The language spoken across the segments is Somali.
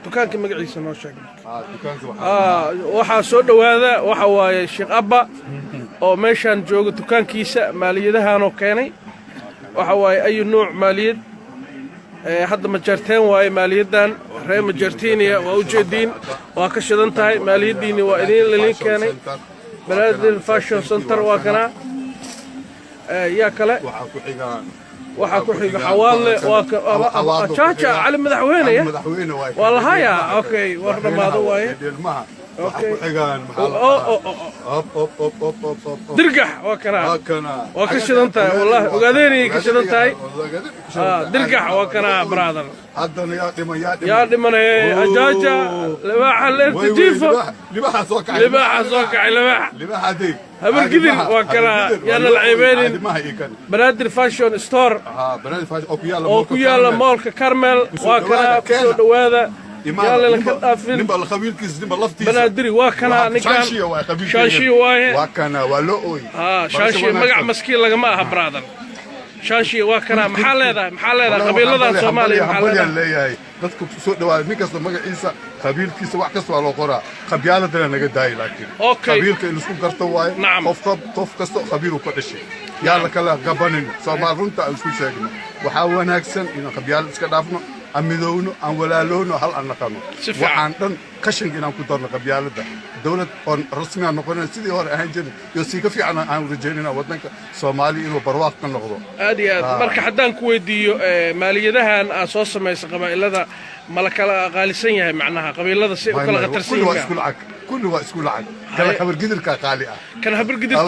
دكانك مقعيس نو شيء waxaa soo dhawaada waxa waaye Sheekh Abba oo meeshan jooga dukaankiisa maaliyadahan oo keenay waxa waaye ay nooc maaliyad hadda ma jarteen waaye maaliyadan reer ma jartiiniya waa u jeedin waa ka shidan tahay maaliyadiina waa idin keenay Banaadir Fashion Center waa kana يا كلا waxaa ku xiga xawaale waa jaaja cali madaxweyne والله هيا اوكي ورنا ما waaye اوكي درقح وكنا وكشدنتاي والله ogaadeenay kashidantay درقح وكنا برادر hadana يا dhimanay ajaaja libaaxa leertijiifo libaaxa soo kacay libaaxa deeg هبل كذا وكنا يلا العيبين بنادر فاشون ستور بنادر فاشون اوكيالا مولك كارمل وكنا وهذا يلا لك نبقى الخبير كيس نبقى لفتي بنادري وكنا نكان شانشي واي وكنا ولؤي شانشي مقع مسكين لقماها برادر شانشي وكنا محل هذا قبيلة الصومالي محل هذا dadku soo dhawaad nin kasta magaciisa qabiilkiisa wax kasta waa loo qoraa qabyaaladana naga daay laakiin qabiilka in isku garto waaye qof kasta qabiil uu ka dhashay yaa la kala gabanin Soomaal runta aan isku sheegno waxa wanaagsan in qabyaalad iska dhaafno amidowno aan walaaloono hal aan naqano waxaan dhan kashin inaan ku darno qabyaalada dawlad oo rasmi ah noqonay sidii hore ahaan jiray iyo si ka fiican aan rajaynaa wadanka Soomaali inuu barwaaq ka noqdo aad iyo aad marka haddaan ku weydiiyo maaliyadahan aan soo sameeyay qabiilada malakala qaalisan yahay macnaha qabiilada si u kala qatarsan yihiin كله واسكو لعب كان خبر قدر كقالي كان خبر قدر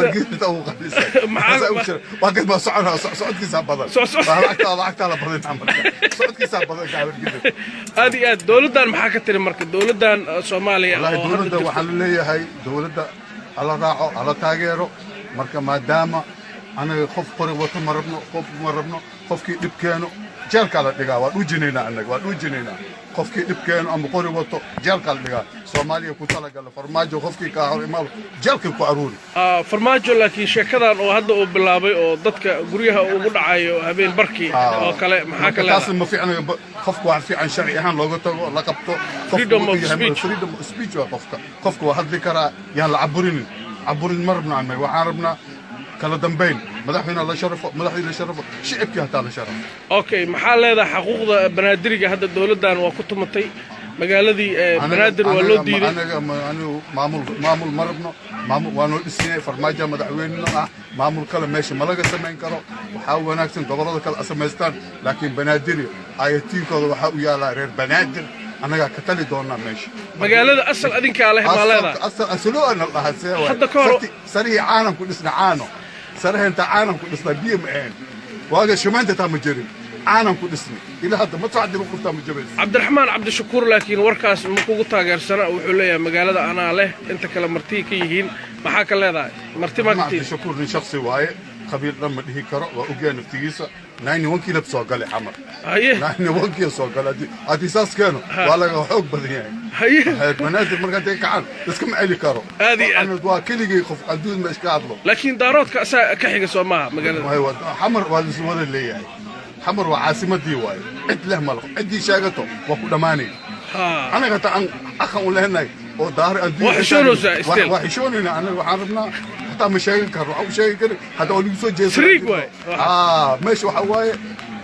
او قالي وقت ما صعد كيساب بدل ضحكت على بدل صعد كيساب بدل خبر قدر هذه دولتان maxaa ka tiri marka dawladan Soomaaliya oo dawladda waxa la leeyahay dawladda ala raaco ala taageero marka maadaama anaga qof qori wato marabno qofkii dibkeeno jeelka la dhigaa waa dhujinayna anaga waa dhujinayna qofkii dibkeeno ama qori wato jeelka la dhigaa Soomaaliya ku talagal farmaajo qofkii ka hor imaado jeelka ku aruuri farmaajo laakiin sheekadan oo hadda uu bilaabay oo dadka guryaha ugu dhacayo habeen barkii oo kale maxaa kale taas ma fiicna qofku wax fiican sharci ahaan looga tago la qabto freedom of speech qofku waa hadli karaa yaan la caburin marabna anaga waxaan rabnaa kala dambeyn madaxweynaha la sharafo shicibkii hataa la sharafo okay maxaa leedahay xuquuqda banaadiriga hadda dawladan waa ku tumatay magaaladii banaadir waa loo diiday anaga maamul marabno waanu dhisnay farmaajo madaxweynaha maamul kale meesha malaga sameyn karo waxa wanaagsan gobolada kale sameystaan laakiin banaadiri ayatiinkooda waxa u yaalaa reer banaadir anaga ka tali doona meesha magaalada asal adinka leh ma leedahay asalo ana lahasee hadda ka hor sariic caalamku dhisna caano sarheenta caalamku dhisna BMN waaga shumaanta ta majirin caalamku dhisna ila hadda ma socdin ku ta majirin Cabdiraxmaan Cabdishakuur laakiin warkaas ma kugu taageersana wuxuu leeyahay magaalada ana leh inta kala marti ka yihiin maxaa ka leedahay marti ma ka Cabdishakuur nin shakhsi waaye qabiil lama dhihi karo waa ogaan naftigiisa 91 kilo soo galay xamar 91 kilo soo galay hadii saas keeno waa laga xoog badan yahay banaadir marka ay kacaan iska ma celi karo aad waa keligii qof aduun ma iska hadlo laakiin daaroodka asaa ka xiga Soomaha magaalada xamar waa isla wada leeyahay xamar waa caasimadii waaye cid leh mal cidii sheegato waa ku dhamaanay anaga taan aqan u lehnay oo daar aduun waxishonayna anaga waxaan rabnaa ما شيء كرو أو شيء كده هذا اللي يسوي جيس شريك واي ماشي وحواي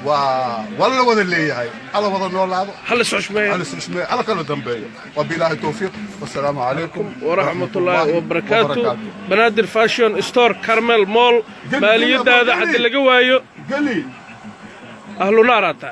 والله ولا اللي هاي على وضع نور هذا هلا سوشمية على كل ذنبي وبالله التوفيق والسلام عليكم ورحمة الله وبركاته بنادر فاشيون ستور كارمل مول مالية هذا حد اللي جوايو قلي أهل نارته